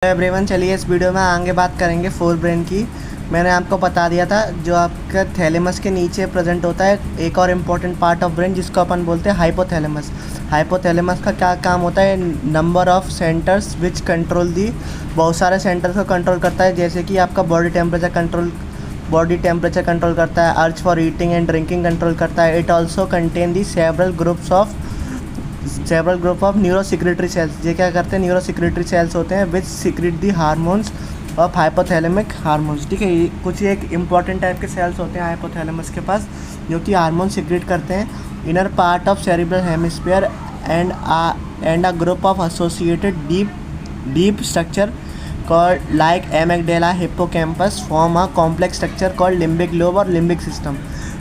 Everyone, चलिए इस video में आगे बात करेंगे फोर ब्रेन की। मैंने आपको बता दिया था जो आपका थैलेमस के नीचे प्रेजेंट होता है एक और इम्पॉर्टेंट पार्ट ऑफ ब्रेन जिसको अपन बोलते हैं हाइपोथैलेमस। हाइपोथैलेमस का क्या काम होता है? Number of centres which control दी, बहुत सारे सेंटर्स को कंट्रोल करता है, जैसे कि आपका बॉडी टेम्परेचर कंट्रोल करता है, urge for eating and drinking control करता है। It also contain the several group of neuro secretory cells. ये क्या करते हैं? न्यूरो सिक्रेटरी सेल्स होते हैं which secrete the hormones of hypothalamic hormones. ठीक है, कुछ एक इंपॉर्टेंट टाइप के सेल्स होते हैं हाइपोथैलेमस के पास जो कि हार्मोन सिक्रेट करते हैं। Inner part of cerebral hemisphere and a group of associated deep structure called like amygdala hippocampus form a complex structure called limbic lobe और limbic system।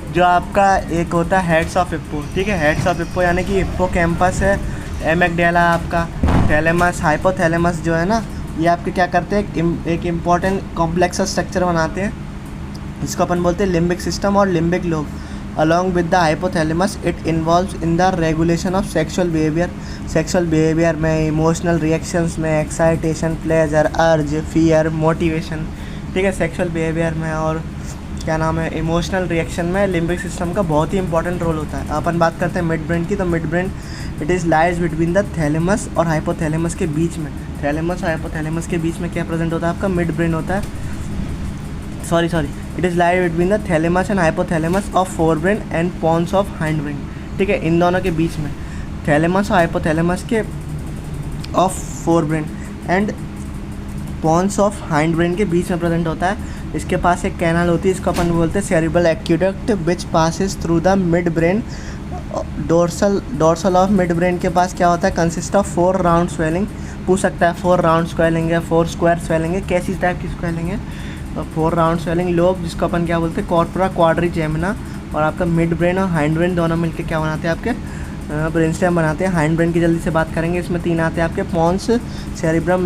जो आपका एक होता है हेड्स ऑफ हिप्पो। ठीक है, हेड्स ऑफ हिप्पो यानी कि हिप्पोकैम्पस है, एमेगडेला आपका, थैलेमस, हाइपोथैलेमस जो है ना, ये आपके क्या करते हैं? एक इम्पॉर्टेंट कॉम्प्लेक्स स्ट्रक्चर बनाते हैं, इसको अपन बोलते हैं लिम्बिक सिस्टम और limbic lobe. Along with the hypothalamus it involves in the regulation of sexual behaviour में, इमोशनल रिएक्शंस में, एक्साइटेशन, प्लेजर, अर्ज, फियर, मोटिवेशन। ठीक है, सेक्सुअल बिहेवियर में और क्या नाम है, इमोशनल रिएक्शन में लिम्बिक सिस्टम का बहुत ही इंपॉर्टेंट रोल होता है। अपन बात करते हैं मिड ब्रेन की, तो mid brain it is lies between the thalamus और हाइपोथैलेमस के बीच में। थैलेमस और हाइपोथैलेमस के बीच में क्या प्रेजेंट होता है? आपका मिड ब्रेन होता है। Sorry it is lies between the thalamus and hypothalamus of forebrain and pons of hindbrain. ठीक है, इन दोनों के बीच में, थैलेमस और हाइपोथैलेमस के of forebrain and pons of hindbrain के बीच में प्रेजेंट होता है। इसके पास एक कैनाल होती है, इसको अपन बोलते हैं cerebral aqueduct which passes through the mid brain. Dorsal of mid brain के पास क्या होता है? Consist of 4 round swelling. पूछ सकता है 4 राउंड स्वेलिंग है, 4 स्क्वायर स्वेलिंग है, कैसी टाइप की स्वेलिंग है? 4 राउंड स्वेलिंग लोब, जिसको अपन क्या बोलते हैं? Corpora quadrigemina. और आपका मिड ब्रेन और हाइंड ब्रेन दोनों मिलकर क्या बनाते हैं? आपके ब्रेन स्टेम बनाते हैं। हाइंड ब्रेन की जल्दी से बात करेंगे, इसमें 3 आते हैं आपके pons, cerebrum,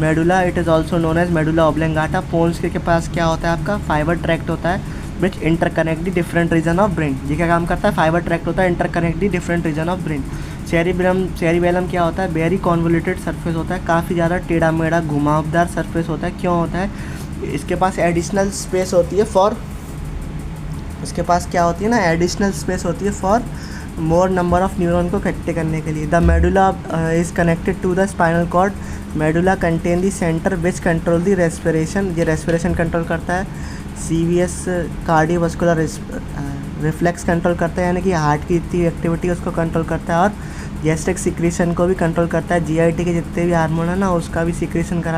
medulla, it is also known as medulla oblongata. Pons के पास क्या होता है? आपका फाइबर ट्रैक्ट होता है which interconnect the different region of brain. ये क्या काम करता है? फाइबर ट्रैक्ट होता है, interconnect the different region of brain. Cerebellum क्या होता है? वेरी कॉन्वोल्यूटेड सरफेस होता है, काफ़ी ज़्यादा टेढ़ा मेढ़ा घुमावदार सरफेस होता है। क्यों होता है? इसके पास एडिशनल स्पेस होती है फॉर, इसके पास क्या होती है ना, एडिशनल स्पेस होती है for more number of neuron को इकट्ठे करने के लिए। The medulla is connected to the spinal cord. Medulla contain the centre which control the respiration. ये रेस्पिरेशन कंट्रोल करता है। CVS कार्डियोवास्कुलर रिफ्लेक्स कंट्रोल करता है, यानी कि हार्ट की इतनी एक्टिविटी उसको कंट्रोल करता है। और गैस्ट्रिक सिक्रीशन को भी कंट्रोल करता है। GIT के जितने भी हार्मोन है ना, उसका भी सिक्रीशन कराता है।